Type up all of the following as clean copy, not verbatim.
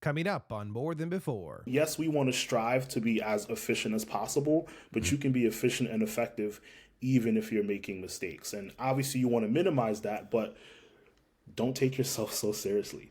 Coming up on More Than Before. Yes, we want to strive to be as efficient as possible, but you can be efficient and effective even if you're making mistakes. And obviously you want to minimize that, but don't take yourself so seriously.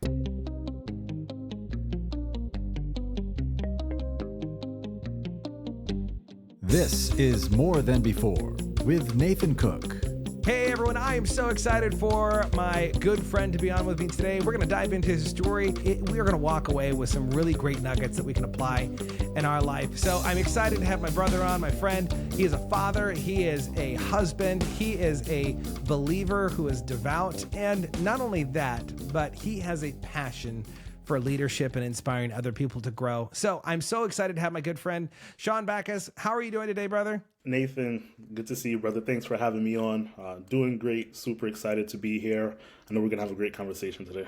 This is More Than Before with Nathan Cook. Hey everyone, I am so excited for my good friend to be on with me today. We're going to dive into his story. We are going to walk away with some really great nuggets that we can apply in our life. So I'm excited to have my brother on, my friend. He is a father. He is a husband. He is a believer who is devout. And not only that, but he has a passion for leadership and inspiring other people to grow. So I'm so excited to have my good friend, Sean Bacchus. How are you doing today, brother? Nathan, good to see you, brother. Thanks for having me on. Doing great. Super excited to be here. I know we're going to have a great conversation today.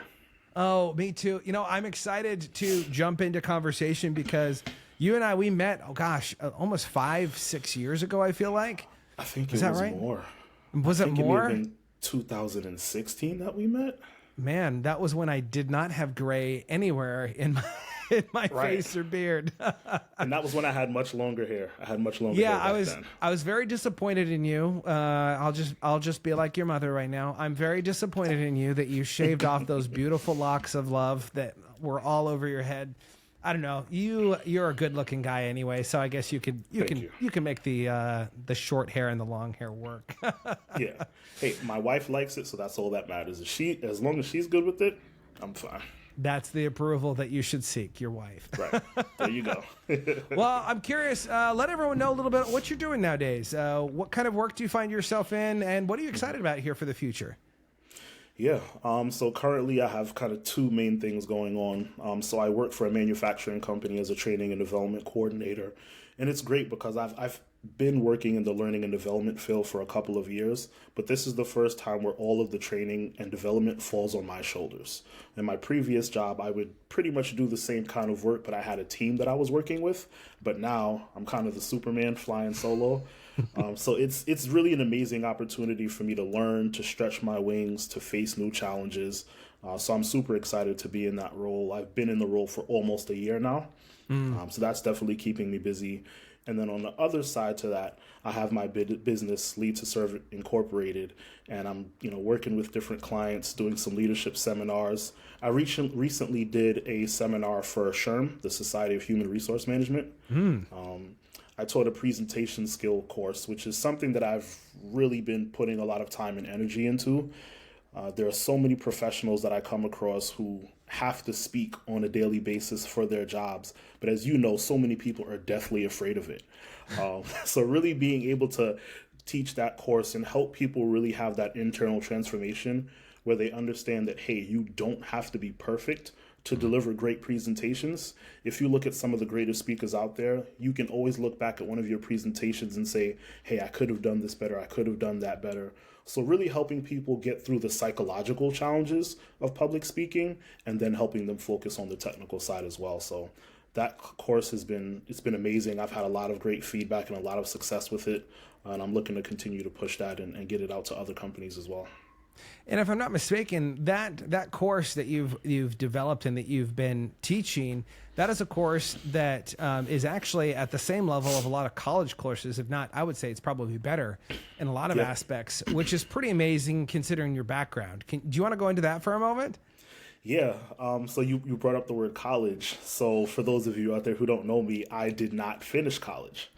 Oh, me too. You know, I'm excited to jump into conversation because you and I, we met, almost 5-6 years ago, I feel like. I think it was right? More. Was it more? It may have been 2016 that we met. Man, that was when I did not have gray anywhere in my face or beard. And that was when I had much longer hair. I had much longer hair back then. I was very disappointed in you. I'll just be like your mother right now. I'm very disappointed in you that you shaved off those beautiful locks of love that were all over your head. I don't know. You're a good-looking guy anyway, so I guess you can make the short hair and the long hair work. Yeah. Hey, my wife likes it, so that's all that matters. As long as she's good with it, I'm fine. That's the approval that you should seek, your wife. Right. There you go. Well, I'm curious. Let everyone know a little bit what you're doing nowadays. What kind of work do you find yourself in, and what are you excited about here for the future? Yeah. So currently I have kind of two main things going on. So I work for a manufacturing company as a training and development coordinator. And it's great because I've been working in the learning and development field for a couple of years, but this is the first time where all of the training and development falls on my shoulders. In my previous job, I would pretty much do the same kind of work, but I had a team that I was working with. But now I'm kind of the Superman flying solo. So it's really an amazing opportunity for me to learn, to stretch my wings, to face new challenges. So I'm super excited to be in that role. I've been in the role for almost a year now. So that's definitely keeping me busy. And then on the other side to that, I have my business, Lead to Serve Incorporated, and I'm working with different clients, doing some leadership seminars. I recently did a seminar for SHRM, the Society of Human Resource Management. I taught a presentation skill course, which is something that I've really been putting a lot of time and energy into. There are so many professionals that I come across who have to speak on a daily basis for their jobs. But as you know, so many people are deathly afraid of it. So really being able to teach that course and help people really have that internal transformation where they understand that, hey, you don't have to be perfect to deliver great presentations. If you look at some of the greatest speakers out there, you can always look back at one of your presentations and say, hey, I could have done this better. I could have done that better. So really helping people get through the psychological challenges of public speaking and then helping them focus on the technical side as well. So that course it's been amazing. I've had a lot of great feedback and a lot of success with it. And I'm looking to continue to push that and get it out to other companies as well. And if I'm not mistaken, that course that you've developed and that you've been teaching, that is a course that is actually at the same level of a lot of college courses. If not, I would say it's probably better in a lot of aspects, which is pretty amazing considering your background. Do you want to go into that for a moment? Yeah. So you brought up the word college. So for those of you out there who don't know me, I did not finish college.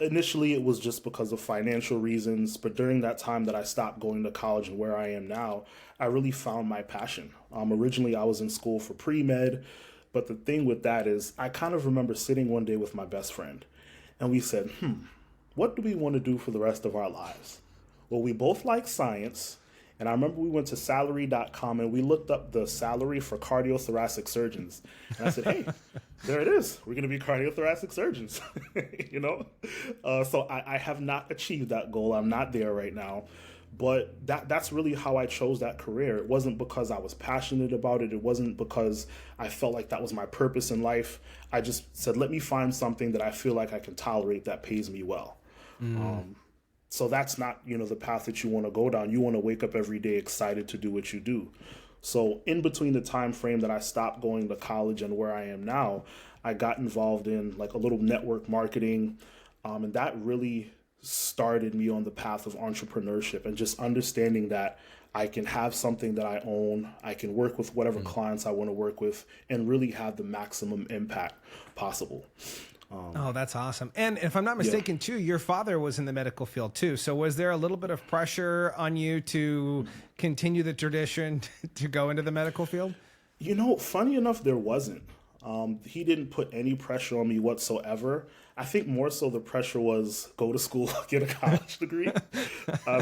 Initially, it was just because of financial reasons, but during that time that I stopped going to college and where I am now, I really found my passion. Originally, I was in school for pre-med, but the thing with that is I kind of remember sitting one day with my best friend, and we said, what do we want to do for the rest of our lives? Well, we both like science. And I remember we went to salary.com and we looked up the salary for cardiothoracic surgeons. And I said, hey, there it is. We're going to be cardiothoracic surgeons, So I have not achieved that goal. I'm not there right now. But that's really how I chose that career. It wasn't because I was passionate about it. It wasn't because I felt like that was my purpose in life. I just said, let me find something that I feel like I can tolerate that pays me well. So that's not, the path that you want to go down. You want to wake up every day excited to do what you do. So in between the time frame that I stopped going to college and where I am now, I got involved in like a little network marketing, and that really started me on the path of entrepreneurship and just understanding that I can have something that I own, I can work with whatever clients I want to work with, and really have the maximum impact possible. Oh, that's awesome. And if I'm not mistaken, too, your father was in the medical field, too. So was there a little bit of pressure on you to continue the tradition to go into the medical field? You know, funny enough, there wasn't. He didn't put any pressure on me whatsoever. I think more so the pressure was go to school, get a college degree.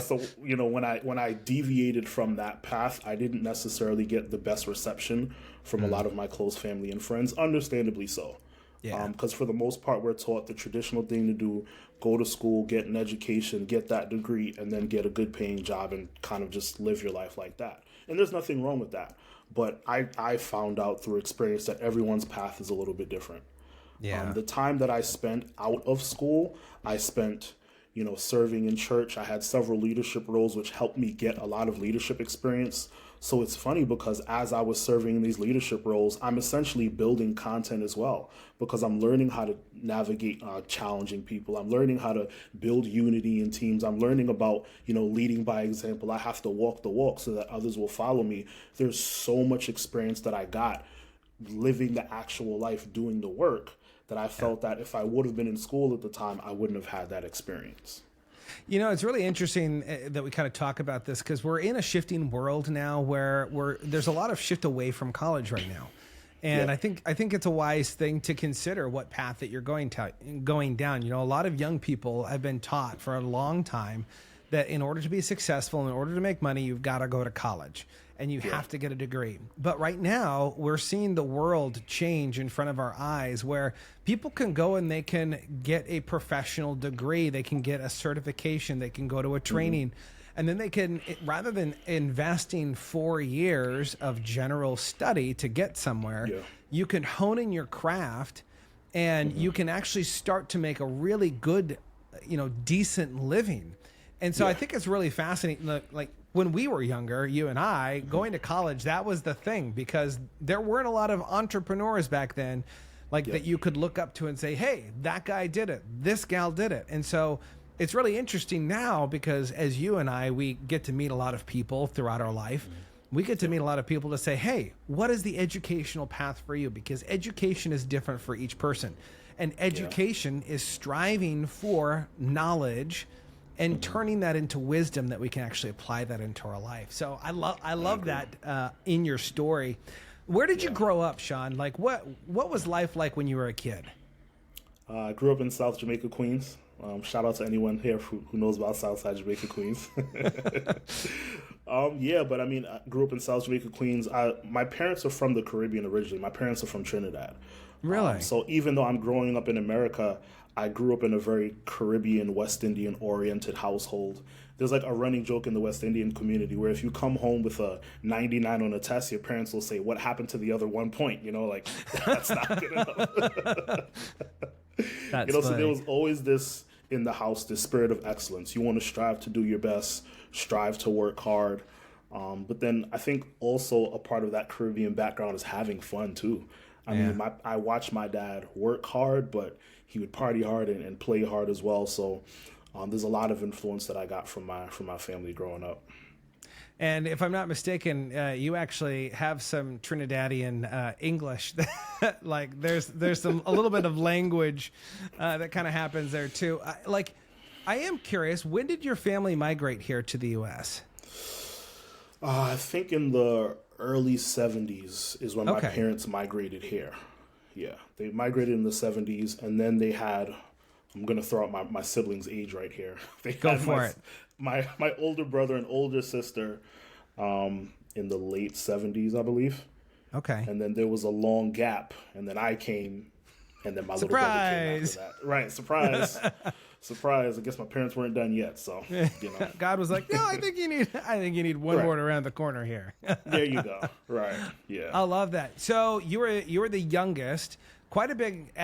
So, you know, when I deviated from that path, I didn't necessarily get the best reception from a lot of my close family and friends, understandably so. Yeah. Because for the most part, we're taught the traditional thing to do, go to school, get an education, get that degree, and then get a good paying job and kind of just live your life like that. And there's nothing wrong with that. But I found out through experience that everyone's path is a little bit different. Yeah. The time that I spent out of school, I spent, you know, serving in church. I had several leadership roles, which helped me get a lot of leadership experience. So it's funny because as I was serving in these leadership roles, I'm essentially building content as well because I'm learning how to navigate challenging people. I'm learning how to build unity in teams. I'm learning about, you know, leading by example. I have to walk the walk so that others will follow me. There's so much experience that I got living the actual life, doing the work, that I felt that if I would have been in school at the time, I wouldn't have had that experience. You know, it's really interesting that we kind of talk about this because we're in a shifting world now where there's a lot of shift away from college right now. And I think it's a wise thing to consider what path that you're going down. You know, a lot of young people have been taught for a long time that in order to be successful, in order to make money, you've got to go to college and you have to get a degree. But right now we're seeing the world change in front of our eyes where people can go and they can get a professional degree. They can get a certification. They can go to a training. And then they can, rather than investing 4 years of general study to get somewhere, you can hone in your craft and you can actually start to make a really good, you know, decent living. And so I think it's really fascinating. Like when we were younger, you and I, going to college, that was the thing because there weren't a lot of entrepreneurs back then that you could look up to and say, hey, that guy did it. This gal did it. And so it's really interesting now because as you and I, we get to meet a lot of people throughout our life. We get to meet a lot of people to say, hey, what is the educational path for you? Because education is different for each person. And education is striving for knowledge and turning that into wisdom that we can actually apply that into our life. So I love that in your story. Where did you grow up, Sean? Like what was life like when you were a kid? I grew up in South Jamaica, Queens. Shout out to anyone here who knows about Southside Jamaica, Queens. But I mean, I grew up in South Jamaica, Queens. My parents are from the Caribbean originally. My parents are from Trinidad. Really? So even though I'm growing up in America, I grew up in a very Caribbean, West Indian oriented household. There's like a running joke in the West Indian community where if you come home with a 99 on a test, your parents will say, what happened to the other 1 point? You know, like, that's not good enough. That's so there was always this in the house, this spirit of excellence. You want to strive to do your best, strive to work hard. But then I think also a part of that Caribbean background is having fun too. I mean, I watched my dad work hard, but he would party hard and play hard as well. So there's a lot of influence that I got from my family growing up. And if I'm not mistaken, you actually have some Trinidadian English. Like there's a little bit of language that kind of happens there too. I am curious, when did your family migrate here to the U.S.? I think in the early 70s is when my parents migrated here. Yeah, they migrated in the 70s, and then they had, I'm going to throw out my siblings' age right here. Go for it. My older brother and older sister in the late 70s, I believe. Okay. And then there was a long gap, and then I came, and then my little brother came after that. Right, surprise. Surprise. I guess my parents weren't done yet, so, you know. God was like, no, I think you need one more around the corner here. There you go. Right, yeah. I love that. So you were the youngest, quite a big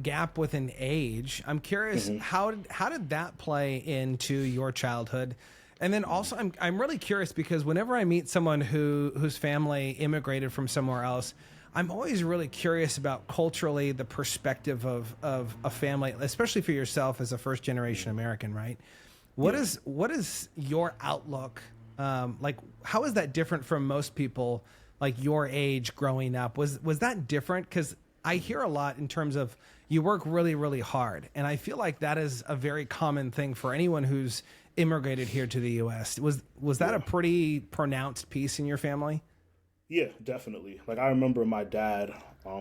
gap within age. I'm curious, how did that play into your childhood? And then also, I'm really curious because whenever I meet someone whose family immigrated from somewhere else, I'm always really curious about culturally the perspective of a family, especially for yourself as a first generation American, right? What is your outlook like? How is that different from most people like your age growing up? Was that different? Because I hear a lot in terms of you work really, really hard, and I feel like that is a very common thing for anyone who's immigrated here to the U.S. Was that a pretty pronounced piece in your family? Yeah, definitely. Like I remember my dad,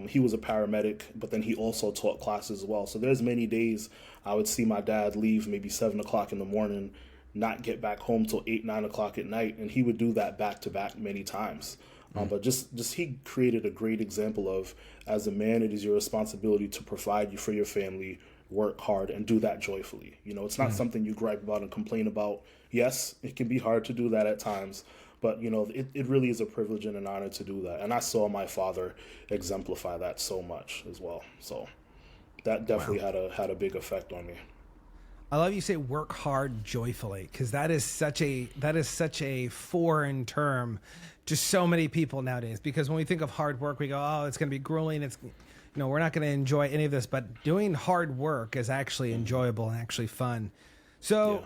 he was a paramedic, but then he also taught classes as well. So there's many days I would see my dad leave maybe 7 o'clock in the morning, not get back home till 8, 9 o'clock at night. And he would do that back to back many times. But just he created a great example of, as a man, it is your responsibility to provide for your family, work hard, and do that joyfully. You know, it's not something you gripe about and complain about. Yes, it can be hard to do that at times, but, you know, it really is a privilege and an honor to do that. And I saw my father exemplify that so much as well. So that definitely had a big effect on me. I love you say work hard joyfully, because that is such a foreign term to so many people nowadays. Because when we think of hard work, we go, oh, it's going to be grueling. It's, you know, we're not going to enjoy any of this. But doing hard work is actually enjoyable and actually fun. So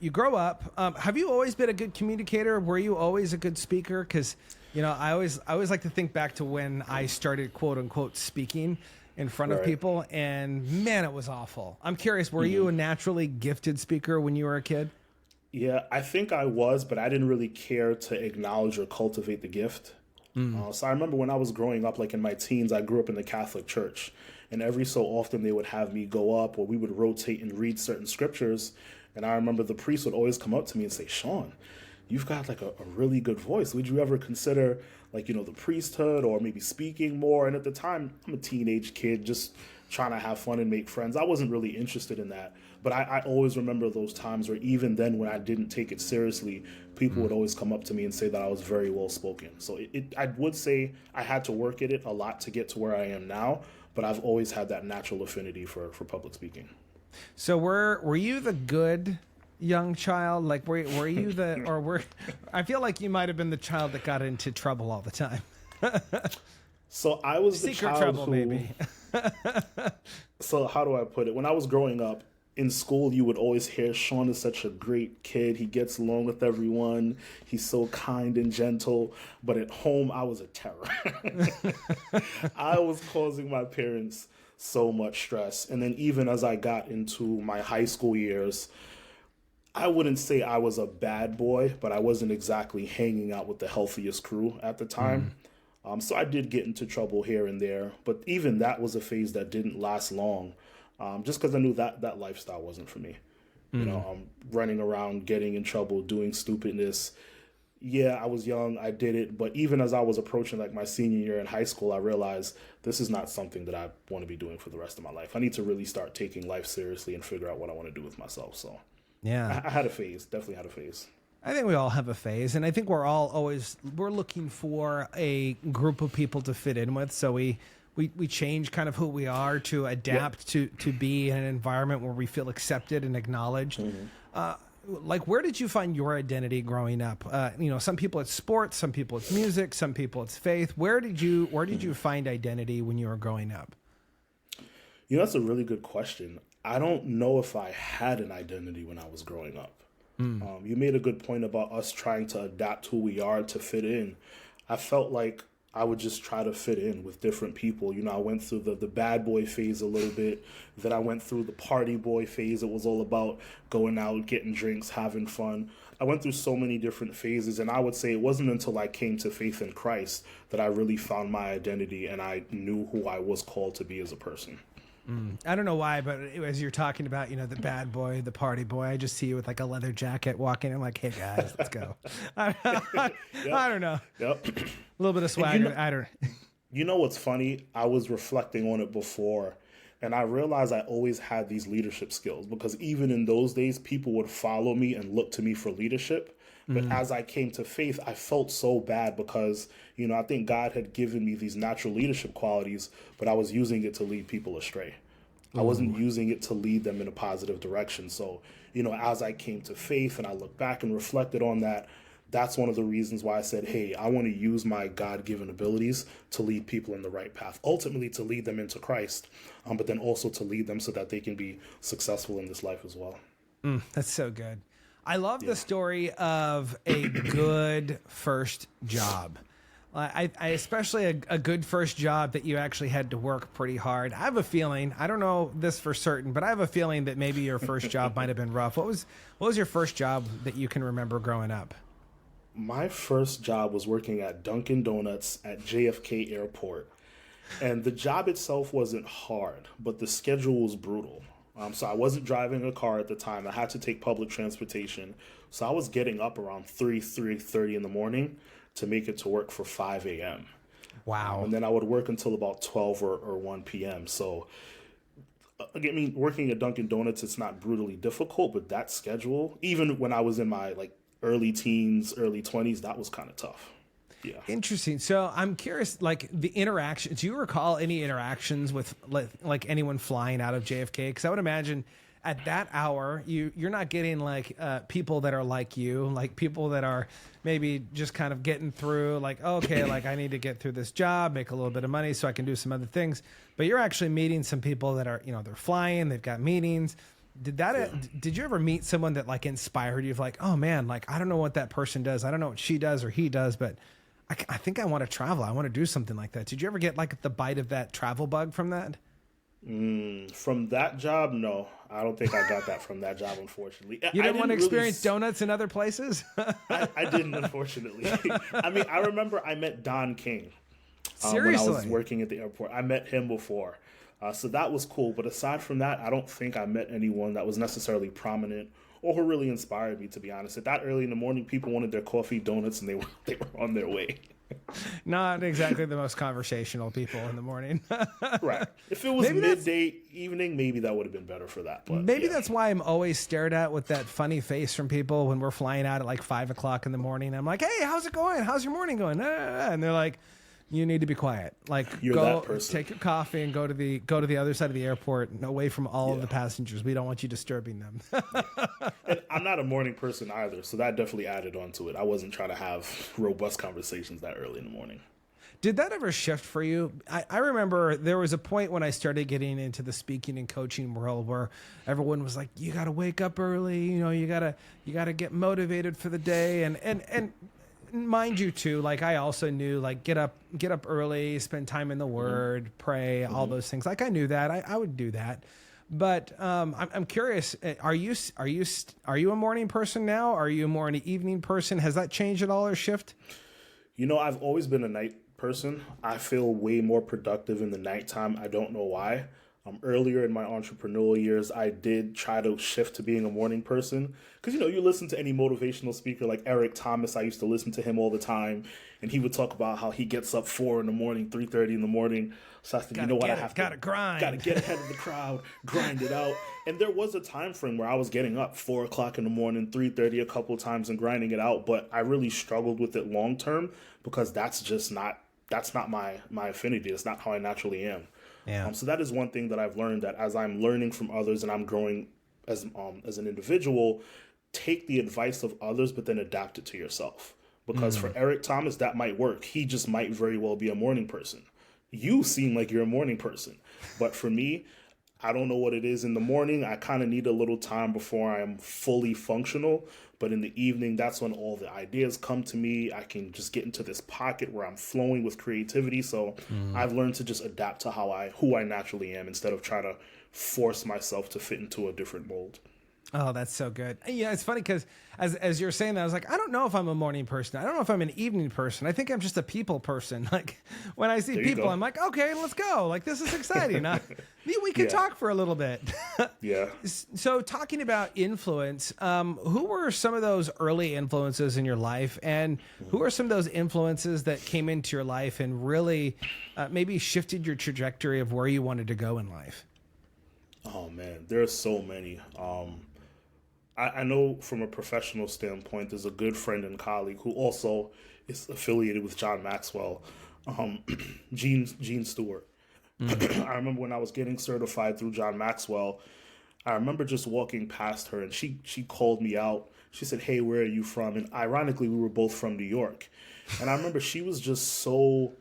you grow up. Have you always been a good communicator? Were you always a good speaker? Because, you know, I always like to think back to when I started quote unquote speaking in front of people, and man, it was awful. I'm curious, were you a naturally gifted speaker when you were a kid? Yeah, I think I was, but I didn't really care to acknowledge or cultivate the gift. So I remember when I was growing up, like in my teens, I grew up in the Catholic Church, and every so often they would have me go up, or we would rotate and read certain scriptures. And I remember the priest would always come up to me and say, Sean, you've got like a really good voice. Would you ever consider, like, you know, the priesthood or maybe speaking more? And at the time, I'm a teenage kid just trying to have fun and make friends. I wasn't really interested in that. But I always remember those times where even then when I didn't take it seriously, people would always come up to me and say that I was very well spoken. So I would say I had to work at it a lot to get to where I am now, but I've always had that natural affinity for public speaking. So were you the good young child? Like were you the, or were, I feel like you might have been the child that got into trouble all the time. So I was the Secret child trouble, who, maybe. So how do I put it? When I was growing up in school, you would always hear Sean is such a great kid. He gets along with everyone. He's so kind and gentle. But at home, I was a terror. I was causing my parents so much stress. And then even as I got into my high school years, I wouldn't say I was a bad boy, but I wasn't exactly hanging out with the healthiest crew at the time. So I did get into trouble here and there, but even that was a phase that didn't last long, just because I knew that lifestyle wasn't for me. You know, running around, getting in trouble, doing stupidness. Yeah, I was young, I did it, but even as I was approaching like my senior year in high school, I realized this is not something that I want to be doing for the rest of my life. I need to really start taking life seriously and figure out what I want to do with myself. So Yeah. I had a phase, definitely had a phase. I think we all have a phase, and I think we're looking for a group of people to fit in with. So we change kind of who we are to adapt to be in an environment where we feel accepted and acknowledged. Like, where did you find your identity growing up? You know, some people it's sports, some people it's music, some people it's faith. Where did you find identity when you were growing up? You know, that's a really good question. I don't know if I had an identity when I was growing up. You made a good point about us trying to adapt who we are to fit in. I felt like I would just try to fit in with different people. You know, I went through the bad boy phase a little bit. Then I went through the party boy phase. It was all about going out, getting drinks, having fun. I went through so many different phases, and I would say it wasn't until I came to faith in Christ that I really found my identity and I knew who I was called to be as a person. I don't know why, but as you're talking about, you know, the bad boy, the party boy, I just see you with like a leather jacket walking in like, hey guys, let's go. I don't know. Yep. A little bit of swagger. I don't. You know what's funny? I was reflecting on it before, and I realized I always had these leadership skills because even in those days, people would follow me and look to me for leadership. But as I came to faith, I felt so bad because, you know, I think God had given me these natural leadership qualities, but I was using it to lead people astray. I wasn't using it to lead them in a positive direction. So, as I came to faith and I look back and reflected on that, that's one of the reasons why I said, hey, I want to use my God-given abilities to lead people in the right path, ultimately to lead them into Christ, but then also to lead them so that they can be successful in this life as well. That's so good. I love the story of a good first job. I especially a good first job that you actually had to work pretty hard. I have a feeling, I don't know this for certain, but I have a feeling that maybe your first job might have been rough. What was your first job that you can remember growing up? My first job was working at Dunkin' Donuts at JFK Airport. And the job itself wasn't hard, but the schedule was brutal. So I wasn't driving a car at the time. I had to take public transportation. So I was getting up around 3:30 in the morning to make it to work for 5 a.m. Wow. And then I would work until about 12 or 1 p.m. So, working at Dunkin' Donuts, it's not brutally difficult, but that schedule, even when I was in my early teens, early 20s, that was kind of tough. Yeah. Interesting. So I'm curious, the interactions, do you recall any interactions with anyone flying out of JFK? Because I would imagine at that hour, you're not getting people that are like you, like people that are maybe just kind of getting through I need to get through this job, make a little bit of money so I can do some other things. But you're actually meeting some people that are, they're flying, they've got meetings. Did you ever meet someone that inspired you of oh man, I don't know what that person does. I don't know what she does or he does, but I think I want to travel. I want to do something like that. Did you ever get the bite of that travel bug from that? From that job, no. I don't think I got that from that job, unfortunately. You didn't want to experience donuts in other places? I didn't, unfortunately. I remember I met Don King Seriously? when I was working at the airport. I met him before. So that was cool. But aside from that, I don't think I met anyone that was necessarily prominent or who really inspired me, to be honest. At that early in the morning, people wanted their coffee, donuts, and they were on their way. Not exactly the most conversational people in the morning. Right. If it was midday, evening, maybe that would have been better for that. But maybe that's why I'm always stared at with that funny face from people when we're flying out at 5 o'clock in the morning. I'm like, hey, how's it going? How's your morning going? And they're like, you need to be quiet. You're go that person. Take your coffee and go to the other side of the airport and away from all of the passengers. We don't want you disturbing them. And I'm not a morning person either, so that definitely added on to it. I wasn't trying to have robust conversations that early in the morning. Did that ever shift for you? I remember there was a point when I started getting into the speaking and coaching world where everyone was like, you got to wake up early. You got to get motivated for the day. And mind you too, I also knew get up early, spend time in the Word, pray, all those things. I knew that I would do that, but I'm curious. Are you a morning person now? Are you more an evening person? Has that changed at all or shift? I've always been a night person. I feel way more productive in the nighttime. I don't know why. Earlier in my entrepreneurial years, I did try to shift to being a morning person. Because, you listen to any motivational speaker like Eric Thomas. I used to listen to him all the time. And he would talk about how he gets up 4 in the morning, 3:30 in the morning. So I said, I have to grind. Got to get ahead of the crowd, grind it out. And there was a time frame where I was getting up 4 o'clock in the morning, 3:30 a couple of times and grinding it out. But I really struggled with it long term because that's not my affinity. It's not how I naturally am. Yeah. So that is one thing that I've learned, that as I'm learning from others and I'm growing as an individual, take the advice of others, but then adapt it to yourself. Because for Eric Thomas, that might work. He just might very well be a morning person. You seem like you're a morning person. But for me, I don't know what it is in the morning. I kind of need a little time before I'm fully functional. But in the evening, that's when all the ideas come to me. I can just get into this pocket where I'm flowing with creativity. So I've learned to just adapt to who I naturally am instead of trying to force myself to fit into a different mold. Oh, that's so good. Yeah, it's funny because as you're saying that, I was like, I don't know if I'm a morning person. I don't know if I'm an evening person. I think I'm just a people person. When I see people, I'm like, okay, let's go. This is exciting. We can talk for a little bit. Yeah. So talking about influence, who were some of those early influences in your life, and who are some of those influences that came into your life and really maybe shifted your trajectory of where you wanted to go in life? Oh man, there are so many. I know from a professional standpoint, there's a good friend and colleague who also is affiliated with John Maxwell, Gene Stewart. I remember when I was getting certified through John Maxwell, I remember just walking past her and she called me out. She said, "Hey, where are you from?" And ironically, we were both from New York. And I remember she was just so,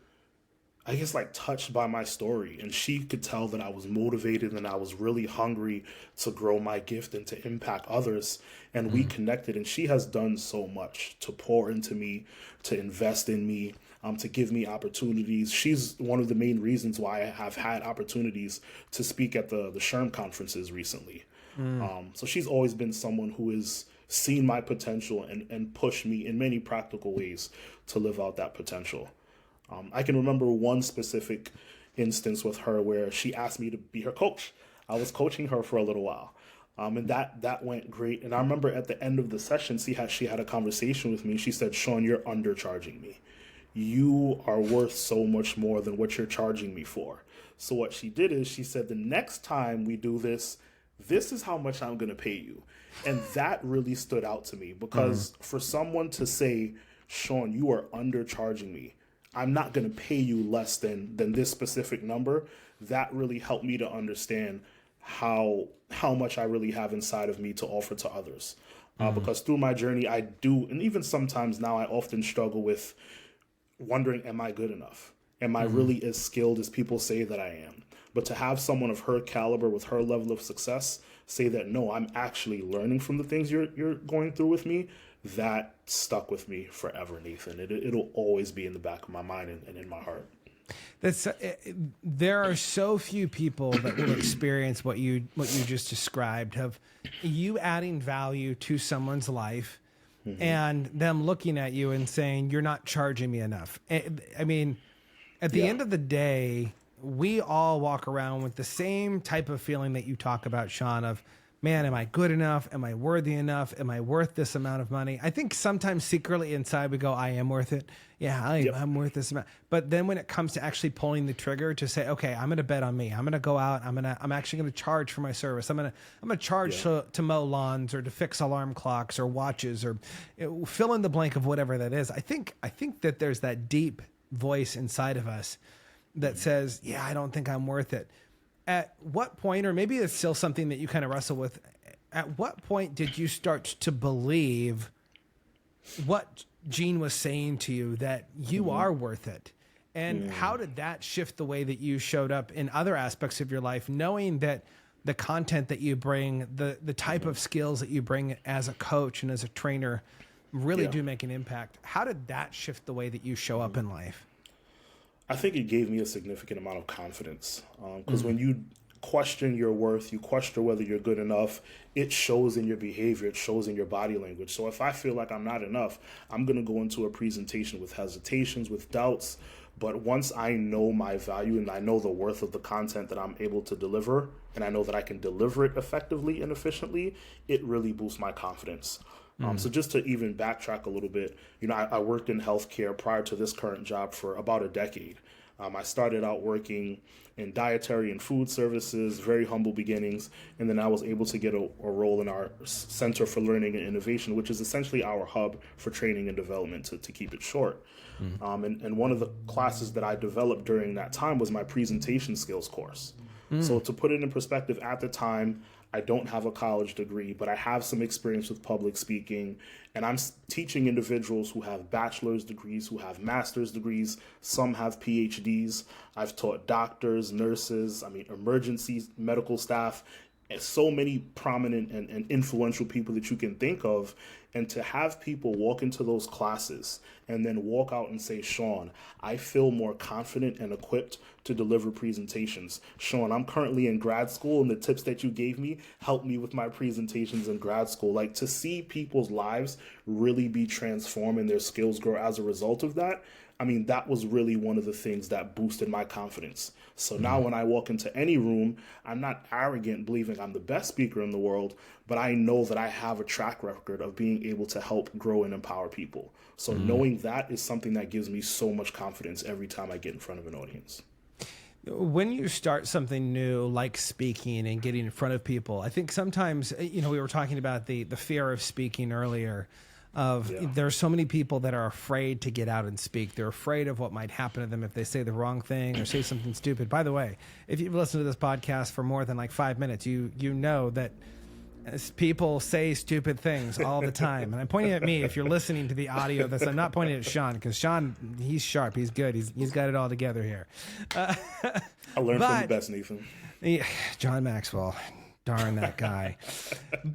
I guess, like touched by my story. And she could tell that I was motivated and I was really hungry to grow my gift and to impact others. And we connected. And she has done so much to pour into me, to invest in me, to give me opportunities. She's one of the main reasons why I have had opportunities to speak at the SHRM conferences recently. So she's always been someone who has seen my potential and pushed me in many practical ways to live out that potential. I can remember one specific instance with her where she asked me to be her coach. I was coaching her for a little while. And that went great. And I remember at the end of the session, she had a conversation with me. She said, "Sean, you're undercharging me. You are worth so much more than what you're charging me for." So what she did is she said, "The next time we do this, this is how much I'm going to pay you." And that really stood out to me because for someone to say, "Sean, you are undercharging me. I'm not going to pay you less than this specific number," that really helped me to understand how much I really have inside of me to offer to others. Because through my journey, I do, and even sometimes now I often struggle with wondering, am I good enough? Am I really as skilled as people say that I am? But to have someone of her caliber with her level of success say that, no, I'm actually learning from the things you're going through with me, that stuck with me forever, Nathan. It'll always be in the back of my mind and in my heart. There are so few people that will experience what you just described, of you adding value to someone's life and them looking at you and saying, "You're not charging me enough." I mean, at the end of the day, we all walk around with the same type of feeling that you talk about, Sean, of, man, am I good enough? Am I worthy enough? Am I worth this amount of money? I think sometimes secretly inside we go, I am worth it. Yeah, I'm worth this amount. But then when it comes to actually pulling the trigger to say, okay, I'm going to bet on me. I'm going to go out. I'm actually going to charge for my service. I'm going to charge to mow lawns or to fix alarm clocks or watches or fill in the blank of whatever that is. I think that there's that deep voice inside of us that says, yeah, I don't think I'm worth it. At what point, or maybe it's still something that you kind of wrestle with, at what point did you start to believe what Gene was saying to you, that you are worth it? And how did that shift the way that you showed up in other aspects of your life, knowing that the content that you bring, the type of skills that you bring as a coach and as a trainer really do make an impact? How did that shift the way that you show up in life? I think it gave me a significant amount of confidence because when you question your worth, you question whether you're good enough, it shows in your behavior, it shows in your body language. So if I feel like I'm not enough, I'm going to go into a presentation with hesitations, with doubts. But once I know my value and I know the worth of the content that I'm able to deliver, and I know that I can deliver it effectively and efficiently, it really boosts my confidence. So just to even backtrack a little bit, I worked in healthcare prior to this current job for about a decade. I started out working in dietary and food services, very humble beginnings, and then I was able to get a role in our Center for Learning and Innovation, which is essentially our hub for training and development, to keep it short. And one of the classes that I developed during that time was my presentation skills course. So to put it in perspective, at the time, I don't have a college degree, but I have some experience with public speaking, and I'm teaching individuals who have bachelor's degrees, who have master's degrees, some have PhDs. I've taught doctors, nurses, emergency medical staff, and so many prominent and influential people that you can think of. And to have people walk into those classes and then walk out and say, "Sean, I feel more confident and equipped to deliver presentations. Sean, I'm currently in grad school, and the tips that you gave me helped me with my presentations in grad school." Like, to see people's lives really be transformed and their skills grow as a result of that, that was really one of the things that boosted my confidence. So now when I walk into any room, I'm not arrogant, believing I'm the best speaker in the world, but I know that I have a track record of being able to help grow and empower people. So knowing that is something that gives me so much confidence every time I get in front of an audience. When you start something new, like speaking and getting in front of people, I think sometimes, we were talking about the fear of speaking earlier. There's so many people that are afraid to get out and speak. They're afraid of what might happen to them if they say the wrong thing or say something stupid. By the way, if you've listened to this podcast for more than like 5 minutes, you know that people say stupid things all the time. And I'm pointing at me if you're listening to the audio of this. I'm not pointing at Sean, because Sean, he's sharp. He's good. He's got it all together here. I learned from the best, Nathan. Yeah, John Maxwell. Darn that guy.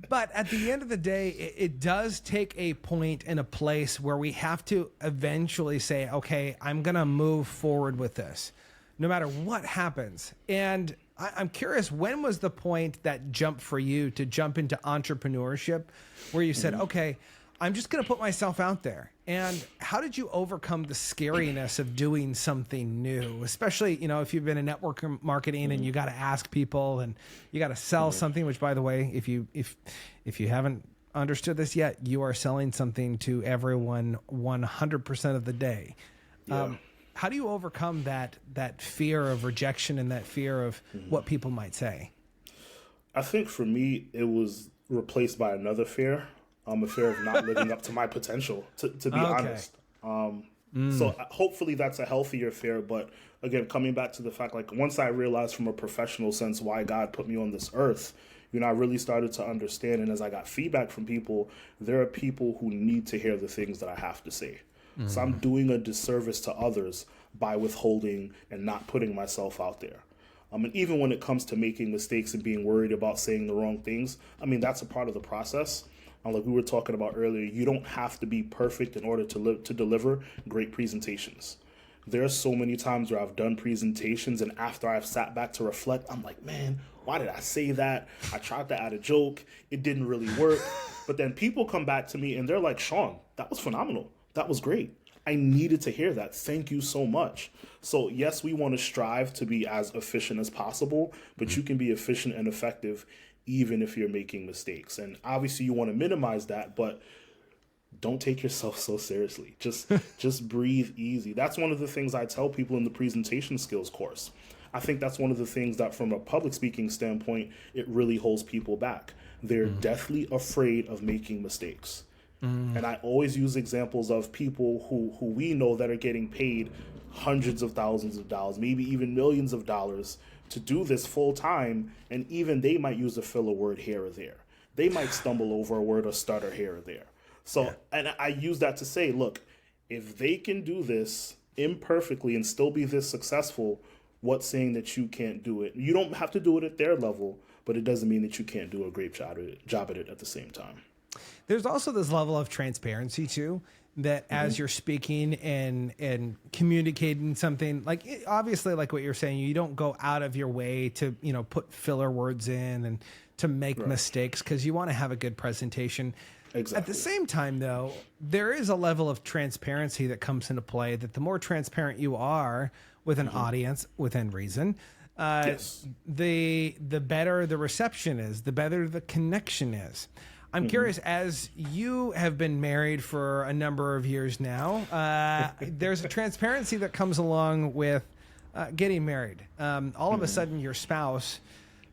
But at the end of the day, it does take a point and a place where we have to eventually say, okay, I'm going to move forward with this, no matter what happens. And I'm curious, when was the point that jump for you to jump into entrepreneurship, where you said, okay, I'm just going to put myself out there? And how did you overcome the scariness of doing something new, especially, if you've been in network marketing and you got to ask people and you got to sell something, which, by the way, if you haven't understood this yet, you are selling something to everyone 100% of the day. Yeah. How do you overcome that fear of rejection and that fear of what people might say? I think for me, it was replaced by another fear. A fear of not living up to my potential, to be honest. So hopefully that's a healthier fear. But again, coming back to the fact, like, once I realized from a professional sense why God put me on this earth, I really started to understand. And as I got feedback from people, there are people who need to hear the things that I have to say. So I'm doing a disservice to others by withholding and not putting myself out there. And even when it comes to making mistakes and being worried about saying the wrong things, that's a part of the process. Like we were talking about earlier, you don't have to be perfect in order to deliver great presentations. There are so many times where I've done presentations and after I've sat back to reflect, I'm like, man, why did I say that? I tried to add a joke. It didn't really work. But then people come back to me and they're like, Sean, that was phenomenal. That was great. I needed to hear that. Thank you so much. So yes, we want to strive to be as efficient as possible, but you can be efficient and effective even if you're making mistakes. And obviously you want to minimize that, but don't take yourself so seriously. Just breathe easy. That's one of the things I tell people in the presentation skills course. I think that's one of the things that from a public speaking standpoint, it really holds people back. They're deathly afraid of making mistakes. And I always use examples of people who we know that are getting paid hundreds of thousands of dollars, maybe even millions of dollars to do this full time. And even they might use a filler word here or there. They might stumble over a word or stutter here or there. So, and I use that to say, look, if they can do this imperfectly and still be this successful, what's saying that you can't do it? You don't have to do it at their level, but it doesn't mean that you can't do a great job at it at the same time. There's also this level of transparency too, that as you're speaking and communicating something, like obviously like what you're saying, you don't go out of your way to, put filler words in and to make mistakes because you want to have a good presentation. Exactly. At the same time, though, there is a level of transparency that comes into play, that the more transparent you are with an audience, within reason, the better the reception is, the better the connection is. I'm curious, as you have been married for a number of years now, there's a transparency that comes along with getting married. All of a sudden, your spouse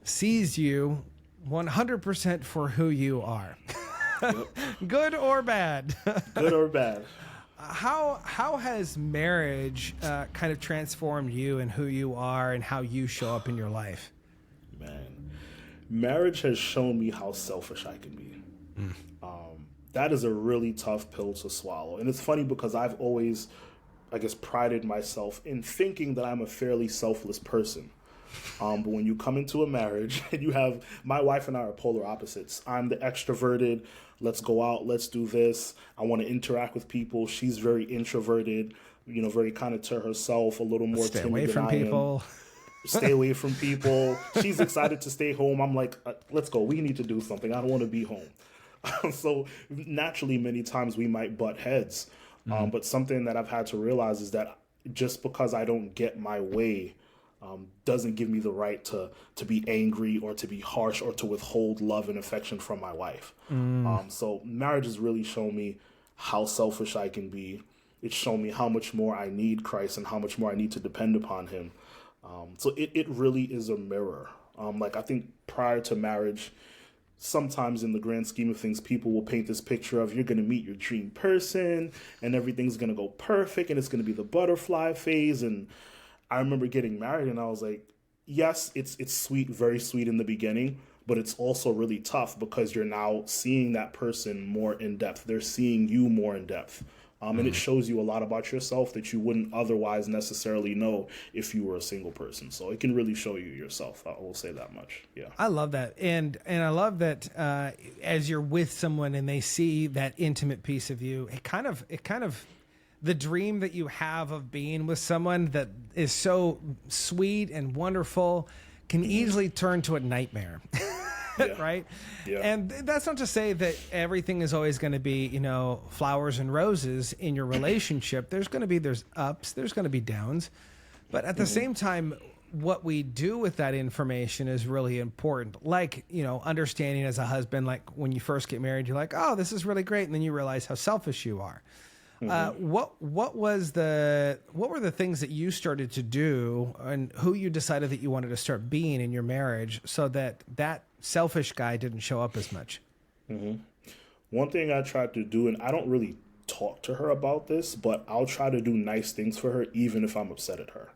sees you 100% for who you are. Good or bad. Good or bad. How has marriage kind of transformed you and who you are and how you show up in your life? Man, marriage has shown me how selfish I can be. That is a really tough pill to swallow. And it's funny because I've always, prided myself in thinking that I'm a fairly selfless person. But when you come into a marriage and you have, my wife and I are polar opposites. I'm the extroverted, let's go out, let's do this. I want to interact with people. She's very introverted, very kind of to herself, a little more Stay timid away than from I people. Stay away from people. She's excited to stay home. I'm like, let's go. We need to do something. I don't want to be home. So naturally, many times we might butt heads. But something that I've had to realize is that just because I don't get my way doesn't give me the right to be angry or to be harsh or to withhold love and affection from my wife. So marriage has really shown me how selfish I can be. It's shown me how much more I need Christ and how much more I need to depend upon him. So it really is a mirror. I think prior to marriage, sometimes in the grand scheme of things, people will paint this picture of you're going to meet your dream person and everything's going to go perfect and it's going to be the butterfly phase. And I remember getting married and I was like, yes, it's sweet, very sweet in the beginning, but it's also really tough because you're now seeing that person more in depth. They're seeing you more in depth. And it shows you a lot about yourself that you wouldn't otherwise necessarily know if you were a single person. So it can really show you yourself. I will say that much. Yeah. I love that. And I love that as you're with someone and they see that intimate piece of you, it kind of the dream that you have of being with someone that is so sweet and wonderful can easily turn to a nightmare. Yeah. Right? Yeah. And that's not to say that everything is always going to be, flowers and roses in your relationship. There's ups, there's going to be downs. But at the same time, what we do with that information is really important. Like, understanding as a husband, like when you first get married, you're like, oh, this is really great. And then you realize how selfish you are. What were the things that you started to do and who you decided that you wanted to start being in your marriage so that selfish guy didn't show up as much? One thing I tried to do, and I don't really talk to her about this, but I'll try to do nice things for her even if I'm upset at her.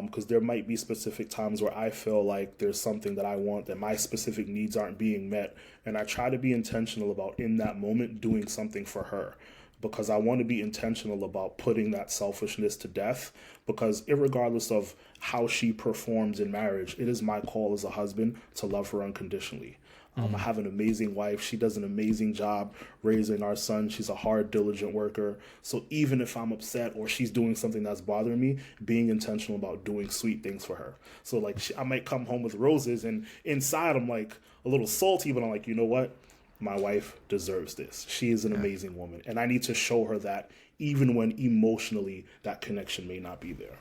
Because there might be specific times where I feel like there's something that I want, that my specific needs aren't being met. And I try to be intentional about in that moment doing something for her. Because I want to be intentional about putting that selfishness to death, because irregardless of how she performs in marriage, it is my call as a husband to love her unconditionally. I have an amazing wife. She does an amazing job raising our son. She's a hard, diligent worker. So even if I'm upset or she's doing something that's bothering me, being intentional about doing sweet things for her. So like I might come home with roses and inside I'm like a little salty, but I'm like, you know what? My wife deserves this. She is an amazing woman. And I need to show her that even when emotionally that connection may not be there.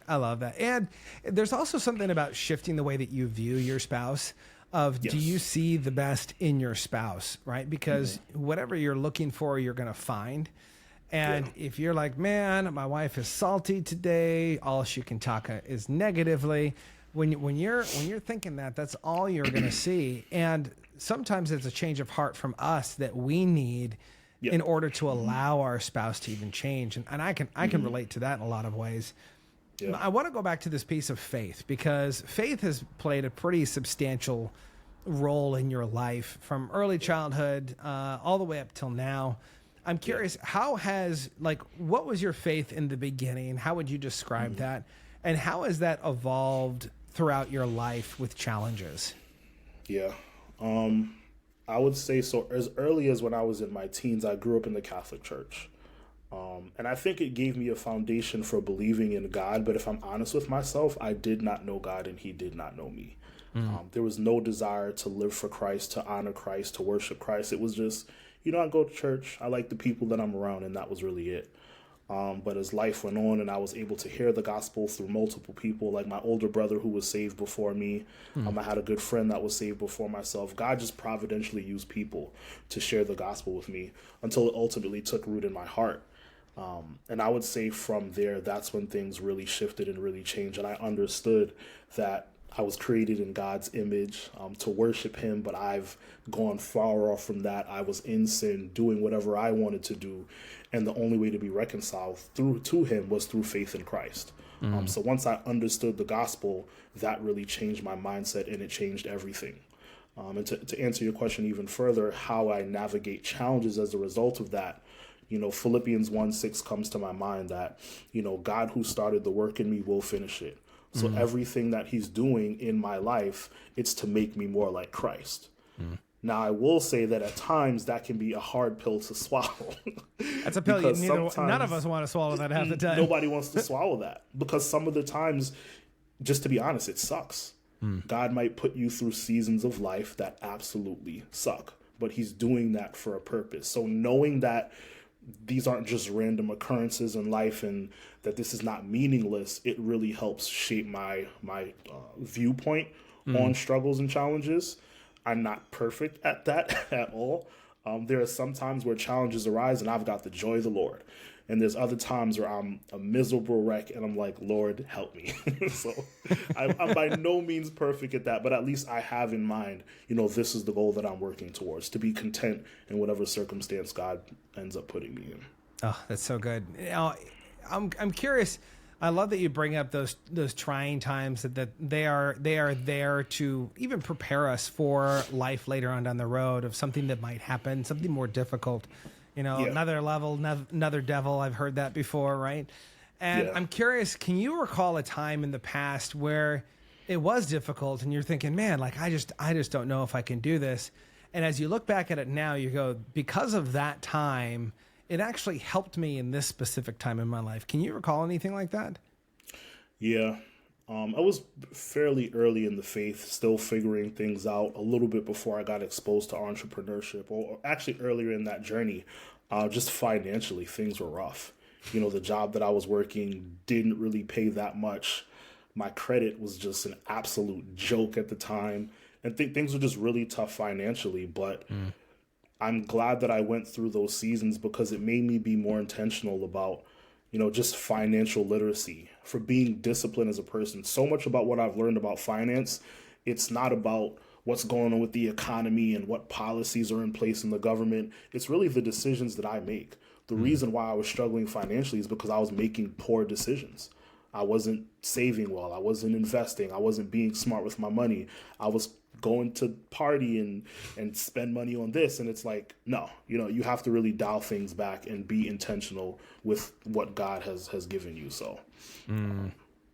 I love that. And there's also something about shifting the way that you view your spouse of do you see the best in your spouse, right? Because whatever you're looking for, you're going to find. And if you're like, man, my wife is salty today, all she can talk is negatively. When you're thinking that's all you're going to see. And sometimes it's a change of heart from us that we need in order to allow our spouse to even change. And I can relate to that in a lot of ways. Yeah. I want to go back to this piece of faith, because faith has played a pretty substantial role in your life from early childhood all the way up till now. I'm curious, what was your faith in the beginning? How would you describe that? And how has that evolved throughout your life with challenges? Yeah. I would say so as early as when I was in my teens, I grew up in the Catholic Church. And I think it gave me a foundation for believing in God. But if I'm honest with myself, I did not know God and he did not know me. There was no desire to live for Christ, to honor Christ, to worship Christ. It was just, I go to church. I like the people that I'm around, and that was really it. But as life went on and I was able to hear the gospel through multiple people, like my older brother who was saved before me, I had a good friend that was saved before myself. God just providentially used people to share the gospel with me until it ultimately took root in my heart. And I would say from there, that's when things really shifted and really changed. And I understood that I was created in God's image to worship him, but I've gone far off from that. I was in sin, doing whatever I wanted to do. And the only way to be reconciled to him was through faith in Christ. So once I understood the gospel, that really changed my mindset and it changed everything. And to answer your question even further, how I navigate challenges as a result of that, Philippians 1:6 comes to my mind that, God who started the work in me will finish it. So everything that he's doing in my life, it's to make me more like Christ. Now, I will say that at times that can be a hard pill to swallow. That's a pill none of us want to swallow that half the time. Nobody wants to swallow that because some of the times, just to be honest, it sucks. God might put you through seasons of life that absolutely suck, but he's doing that for a purpose. So knowing that these aren't just random occurrences in life and that this is not meaningless, it really helps shape my viewpoint on struggles and challenges. I'm not perfect at that at all. There are some times where challenges arise and I've got the joy of the Lord. And there's other times where I'm a miserable wreck and I'm like, Lord, help me. So I'm by no means perfect at that, but at least I have in mind, this is the goal that I'm working towards, to be content in whatever circumstance God ends up putting me in. Oh, that's so good. I'm curious. I love that you bring up those trying times that they are there to even prepare us for life later on down the road, of something that might happen, something more difficult, another level, another devil. I've heard that before, right? And I'm curious, can you recall a time in the past where it was difficult and you're thinking, man, like I just don't know if I can do this. And as you look back at it now, you go, because of that time, it actually helped me in this specific time in my life. Can you recall anything like that? Yeah. I was fairly early in the faith, still figuring things out a little bit before I got exposed to entrepreneurship, or actually earlier in that journey. Just financially, things were rough. The job that I was working didn't really pay that much. My credit was just an absolute joke at the time. And things were just really tough financially, but I'm glad that I went through those seasons, because it made me be more intentional about, just financial literacy, for being disciplined as a person. So much about what I've learned about finance, it's not about what's going on with the economy and what policies are in place in the government. It's really the decisions that I make. The reason why I was struggling financially is because I was making poor decisions. I wasn't saving well. I wasn't investing. I wasn't being smart with my money. I was going to party and spend money on this. And it's like, no, you have to really dial things back and be intentional with what God has given you. So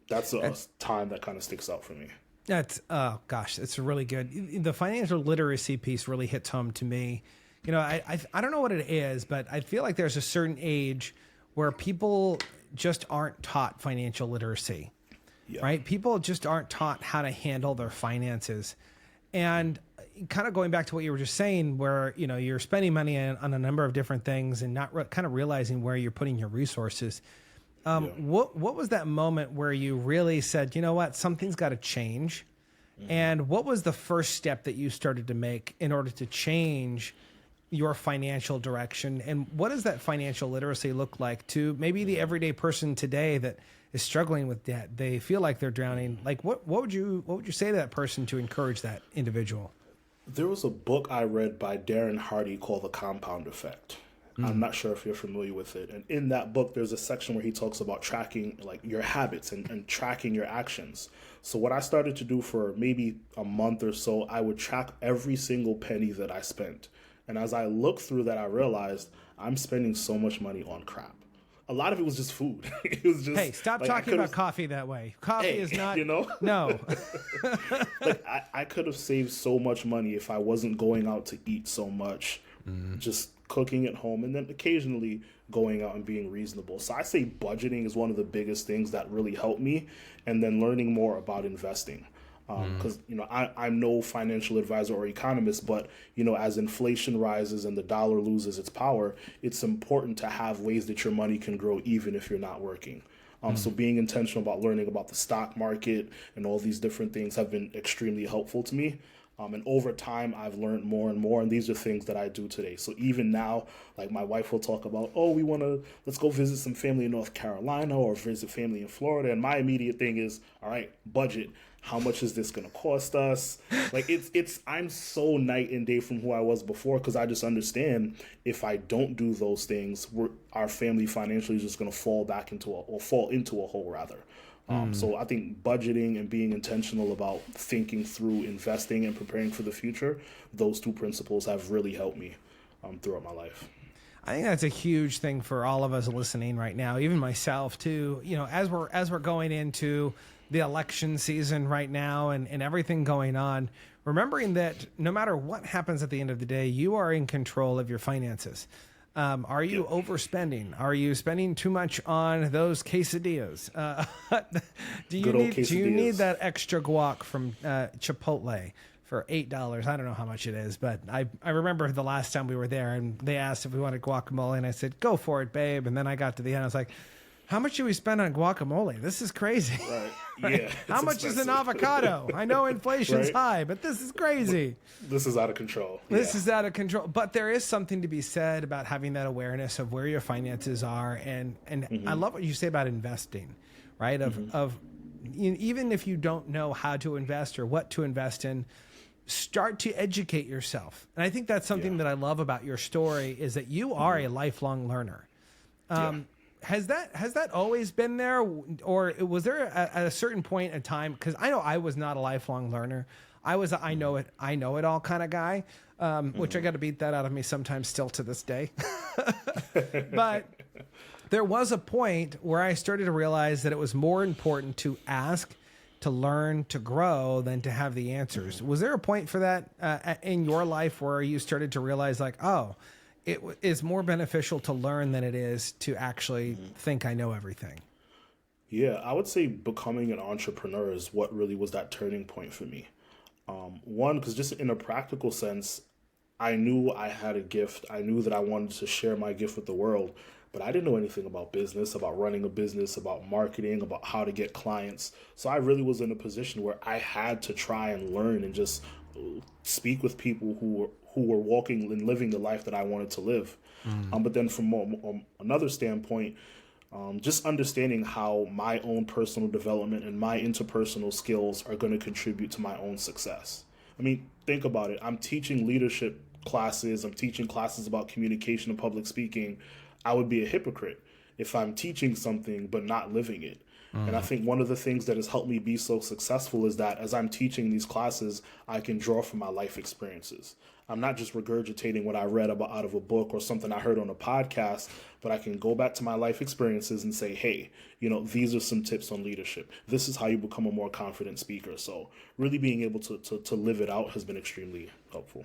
that's a time that kind of sticks out for me. That's, oh gosh, it's really good. The financial literacy piece really hits home to me. I don't know what it is, but I feel like there's a certain age where people just aren't taught financial literacy, right? People just aren't taught how to handle their finances. And kind of going back to what you were just saying, where, you're spending money on a number of different things and not kind of realizing where you're putting your resources. What was that moment where you really said, you know what, something's got to change? And what was the first step that you started to make in order to change your financial direction? And what does that financial literacy look like to maybe the everyday person today that is struggling with debt? They feel like they're drowning. Like what would you say to that person to encourage that individual? There was a book I read by Darren Hardy called The Compound Effect. I'm not sure if you're familiar with it. And in that book, there's a section where he talks about tracking like your habits and tracking your actions. So what I started to do for maybe a month or so, I would track every single penny that I spent. And as I looked through that, I realized I'm spending so much money on crap. A lot of it was just food. It was just, hey, stop talking about coffee that way. Coffee is not, no. I could have saved so much money if I wasn't going out to eat so much, just cooking at home, and then occasionally going out and being reasonable. So I say budgeting is one of the biggest things that really helped me, and then learning more about investing. Because, I'm no financial advisor or economist, but, as inflation rises and the dollar loses its power, it's important to have ways that your money can grow even if you're not working. So being intentional about learning about the stock market and all these different things have been extremely helpful to me. And over time, I've learned more and more, and these are things that I do today. So even now, like my wife will talk about, let's go visit some family in North Carolina or visit family in Florida. And my immediate thing is, all right, budget. How much is this going to cost us? Like I'm so night and day from who I was before, because I just understand if I don't do those things, our family financially is just going to fall into a hole rather. So I think budgeting and being intentional about thinking through investing and preparing for the future, those two principles have really helped me throughout my life. I think that's a huge thing for all of us listening right now, even myself too. As we're going into the election season right now and everything going on, remembering that no matter what happens at the end of the day, you are in control of your finances. Are you overspending? Are you spending too much on those quesadillas? Do you need that extra guac from Chipotle for $8? I don't know how much it is, but I remember the last time we were there and they asked if we wanted guacamole and I said, go for it, babe. And then I got to the end, I was like, how much do we spend on guacamole? This is crazy. Right. Right? Yeah. How much is an avocado? I know inflation's Right? high, but this is crazy. This is out of control. This is out of control. But there is something to be said about having that awareness of where your finances are. And I love what you say about investing, right? Of even if you don't know how to invest or what to invest in, start to educate yourself. And I think that's something that I love about your story is that you are a lifelong learner. Has that always been there, or was there at a certain point in time? Because I know I was not a lifelong learner. I was a I know it all kind of guy, which I got to beat that out of me sometimes still to this day. But there was a point where I started to realize that it was more important to ask, to learn, to grow than to have the answers. Was there a point for that in your life where you started to realize like, oh, it is more beneficial to learn than it is to actually think I know everything? Yeah, I would say becoming an entrepreneur is what really was that turning point for me. One, because just in a practical sense, I knew I had a gift. I knew that I wanted to share my gift with the world, but I didn't know anything about business, about running a business, about marketing, about how to get clients. So I really was in a position where I had to try and learn and just speak with people who were walking and living the life that I wanted to live. But then from another standpoint, just understanding how my own personal development and my interpersonal skills are going to contribute to my own success. I mean, think about it. I'm teaching leadership classes. I'm teaching classes about communication and public speaking. I would be a hypocrite if I'm teaching something but not living it. And I think one of the things that has helped me be so successful is that as I'm teaching these classes, I can draw from my life experiences. I'm not just regurgitating what I read about out of a book or something I heard on a podcast, but I can go back to my life experiences and say, hey, these are some tips on leadership. This is how you become a more confident speaker. So really being able to live it out has been extremely helpful.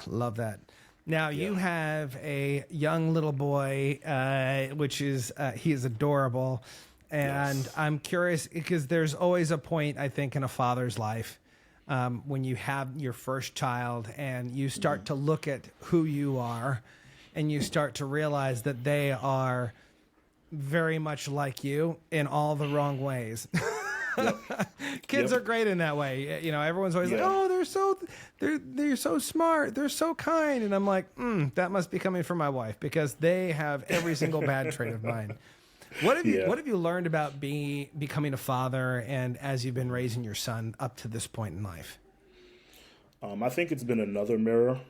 Love that. Now you have a young little boy, which is, he is adorable. And I'm curious because there's always a point, I think, in a father's life when you have your first child and you start to look at who you are and you start to realize that they are very much like you in all the wrong ways. Kids are great in that way. Everyone's always like, oh, they're so smart. They're so kind. And I'm like, that must be coming from my wife because they have every single bad trait of mine. What have you learned about becoming a father and as you've been raising your son up to this point in life? I think it's been another mirror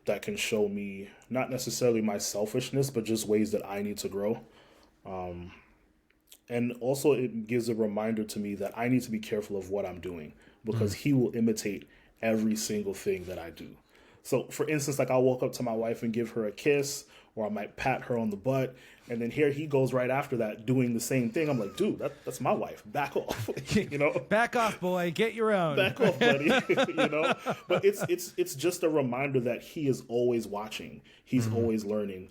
that can show me not necessarily my selfishness, but just ways that I need to grow. And also it gives a reminder to me that I need to be careful of what I'm doing because he will imitate every single thing that I do. So for instance, like I'll walk up to my wife and give her a kiss, or I might pat her on the butt. And then here he goes right after that doing the same thing. I'm like, dude, that's my wife. Back off, Back off, boy. Get your own. Back off, buddy. But it's just a reminder that he is always watching. He's always learning.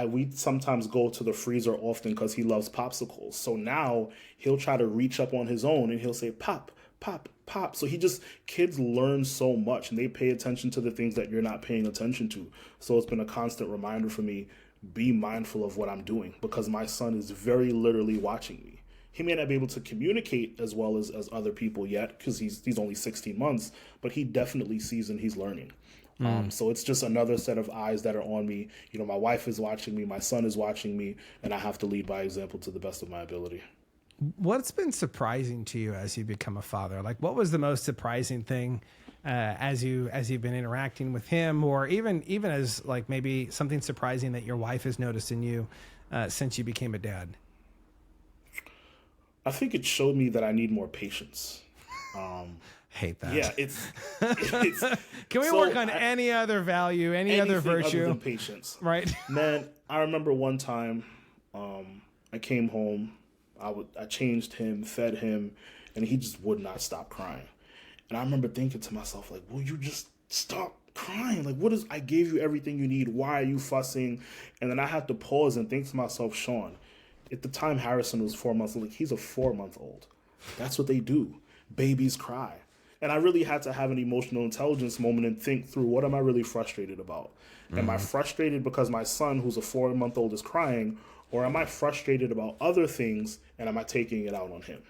We sometimes go to the freezer often because he loves popsicles. So now he'll try to reach up on his own and he'll say, pop, pop, pop. So kids learn so much and they pay attention to the things that you're not paying attention to. So it's been a constant reminder for me, be mindful of what I'm doing because my son is very literally watching me. He may not be able to communicate as well as other people yet because he's only 16 months, but he definitely sees and he's learning. So it's just another set of eyes that are on me. My wife is watching me, my son is watching me, and I have to lead by example to the best of my ability. What's been surprising to you as you become a father? Like, what was the most surprising thing as you've been interacting with him, or even as like maybe something surprising that your wife has noticed in you since you became a dad? I think it showed me that I need more patience. Hate that. Yeah, it's Can we work on any other value, any other virtue? Other than patience, right? Man, I remember one time I came home. I changed him, fed him, and he just would not stop crying. And I remember thinking to myself, like, will you just stop crying? Like, I gave you everything you need. Why are you fussing? And then I had to pause and think to myself, Sean, at the time Harrison was 4 months old, like, he's a 4-month-old. That's what they do. Babies cry. And I really had to have an emotional intelligence moment and think through, what am I really frustrated about? Am I frustrated because my son, who's a 4-month-old, is crying? Or am I frustrated about other things and am I taking it out on him?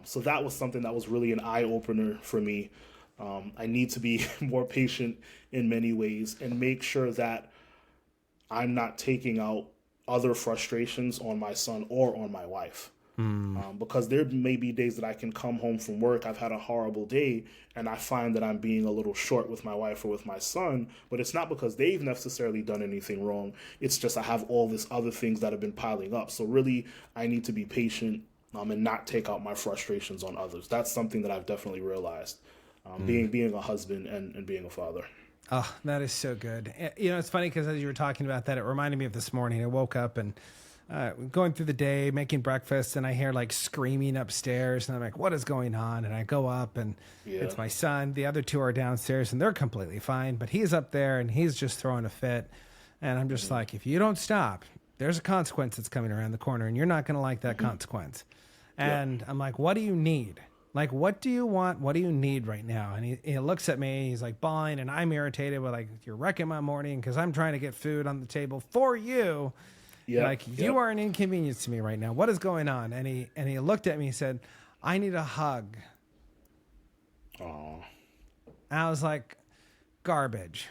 So that was something that was really an eye-opener for me. I need to be more patient in many ways and make sure that I'm not taking out other frustrations on my son or on my wife. Because there may be days that I can come home from work, I've had a horrible day, and I find that I'm being a little short with my wife or with my son, but it's not because they've necessarily done anything wrong. It's just I have all these other things that have been piling up. So really, I need to be patient and not take out my frustrations on others. That's something that I've definitely realized, being a husband and being a father. Oh, that is so good. You know, it's funny because as you were talking about that, it reminded me of this morning. I woke up and going through the day, making breakfast, and I hear like screaming upstairs, and I'm like, what is going on? And I go up, and it's my son. The other two are downstairs, and they're completely fine, but he's up there, and he's just throwing a fit. And I'm just like, if you don't stop, there's a consequence that's coming around the corner, and you're not going to like that consequence. And I'm like, what do you need? Like, what do you want? What do you need right now? And he looks at me, he's like bawling, and I'm irritated with like, you're wrecking my morning because I'm trying to get food on the table for you. You are an inconvenience to me right now. What is going on? And he looked at me and said, I need a hug. Aww. And I was like, garbage.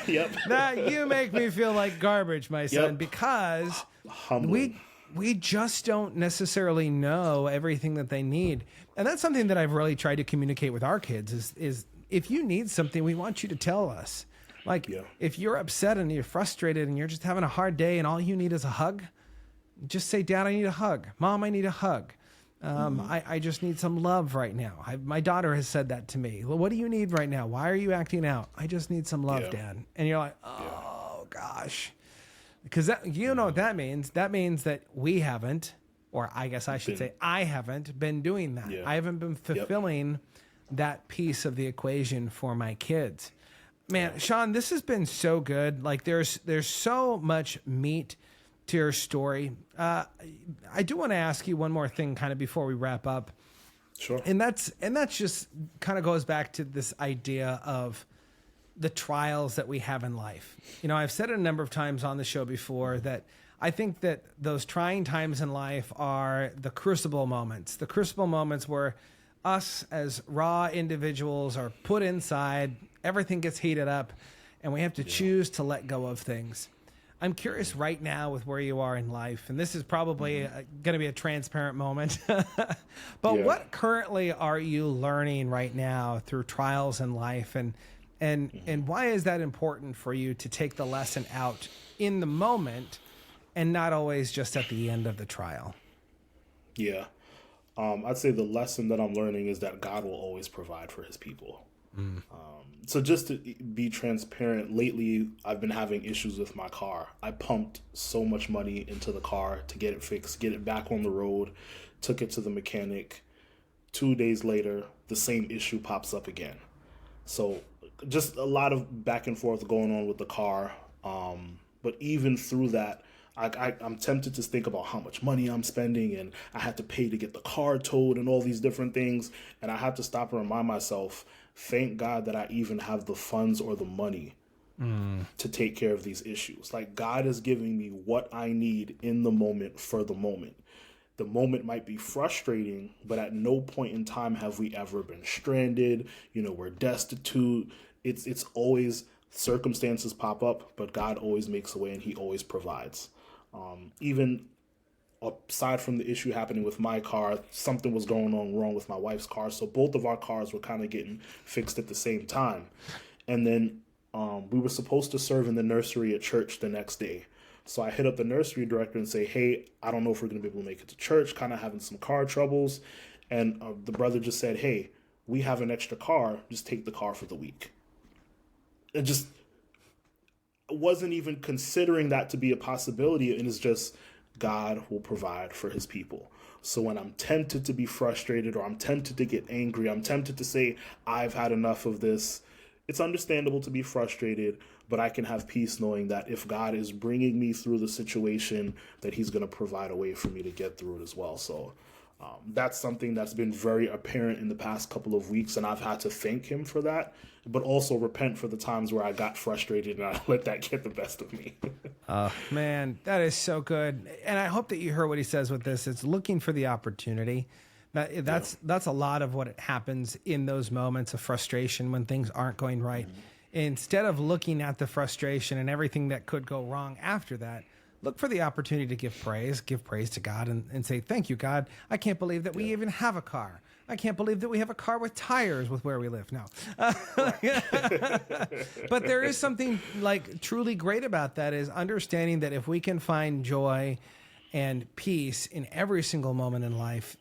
Yep. That you make me feel like garbage, my son, because we just don't necessarily know everything that they need. And that's something that I've really tried to communicate with our kids is if you need something, we want you to tell us. Like, if you're upset and you're frustrated and you're just having a hard day and all you need is a hug, just say, Dad, I need a hug. Mom, I need a hug. I just need some love right now. My daughter has said that to me. Well, what do you need right now? Why are you acting out? I just need some love, Dad. And you're like, oh, gosh. Because you know what that means? That means that we haven't, or I guess I should say I haven't been doing that. I haven't been fulfilling that piece of the equation for my kids. Man, Sean, this has been so good. Like there's so much meat to your story. I do want to ask you one more thing kind of before we wrap up. Sure. And that's just kind of goes back to this idea of the trials that we have in life. You know, I've said it a number of times on the show before that I think that those trying times in life are the crucible moments where us as raw individuals are put inside, everything gets heated up, and we have to choose to let go of things. I'm curious right now with where you are in life, and this is probably going to be a transparent moment, but what currently are you learning right now through trials in life, and why is that important for you to take the lesson out in the moment and not always just at the end of the trial? Yeah. I'd say the lesson that I'm learning is that God will always provide for his people. So just to be transparent, lately I've been having issues with my car. I pumped so much money into the car to get it fixed, get it back on the road, took it to the mechanic. 2 days later, the same issue pops up again. So just a lot of back and forth going on with the car. But even through that, I'm tempted to think about how much money I'm spending, and I had to pay to get the car towed and all these different things. And I had to stop and remind myself, thank God that I even have the funds or the money to take care of these issues. Like, God is giving me what I need in the moment for the moment. The moment might be frustrating, but at no point in time have we ever been stranded. You know, we're destitute. It's always circumstances pop up, but God always makes a way and he always provides. Even aside from the issue happening with my car, something was going on wrong with my wife's car. So both of our cars were kind of getting fixed at the same time. And then we were supposed to serve in the nursery at church the next day. So I hit up the nursery director and say, hey, I don't know if we're going to be able to make it to church, kind of having some car troubles. And the brother just said, hey, we have an extra car. Just take the car for the week. And just wasn't even considering that to be a possibility. And it's just God will provide for his people. So when I'm tempted to be frustrated or I'm tempted to get angry, I'm tempted to say, I've had enough of this. It's understandable to be frustrated, but I can have peace knowing that if God is bringing me through the situation, that he's going to provide a way for me to get through it as well. So That's something that's been very apparent in the past couple of weeks, and I've had to thank him for that, but also repent for the times where I got frustrated and I let that get the best of me. Man, that is so good. And I hope that you heard what he says with this. It's looking for the opportunity. That's a lot of what happens in those moments of frustration when things aren't going right. Mm-hmm. Instead of looking at the frustration and everything that could go wrong after that, look for the opportunity to give praise to God and say, thank you, God. I can't believe that we even have a car. I can't believe that we have a car with tires with where we live now. But there is something like truly great about that, is understanding that if we can find joy and peace in every single moment in life,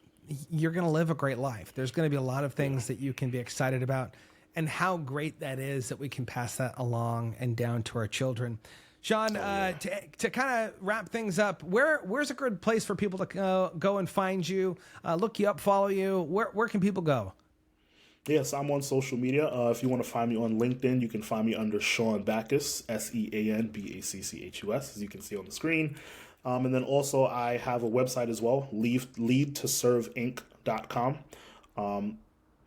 you're going to live a great life. There's going to be a lot of things that you can be excited about, and how great that is that we can pass that along and down to our children. Sean, to kind of wrap things up, where's a good place for people to go and find you, look you up, follow you? Where can people go? Yes, I'm on social media. If you want to find me on LinkedIn, you can find me under Sean Bacchus, SeanBacchus, as you can see on the screen. And then also I have a website as well, leadtoserveinc.com.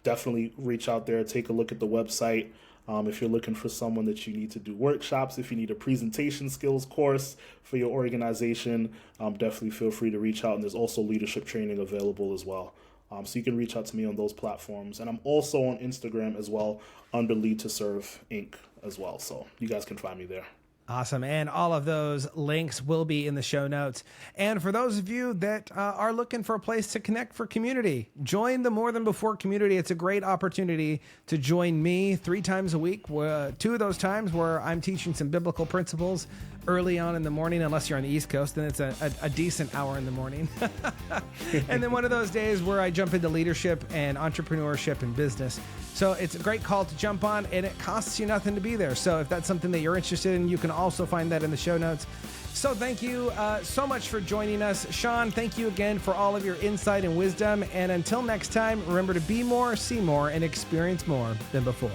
Definitely reach out there, take a look at the website. If you're looking for someone that you need to do workshops, if you need a presentation skills course for your organization, definitely feel free to reach out. And there's also leadership training available as well. So you can reach out to me on those platforms. And I'm also on Instagram as well under Lead to Serve Inc. as well. So you guys can find me there. Awesome. And all of those links will be in the show notes. And for those of you that are looking for a place to connect for community, join the More Than Before community. It's a great opportunity to join me 3 times a week. 2 of those times where I'm teaching some biblical principles early on in the morning, unless you're on the East Coast, then it's a decent hour in the morning. And then one of those days where I jump into leadership and entrepreneurship and business. So it's a great call to jump on, and it costs you nothing to be there. So if that's something that you're interested in, you can also find that in the show notes. So thank you so much for joining us. Sean, thank you again for all of your insight and wisdom. And until next time, remember to be more, see more, and experience more than before.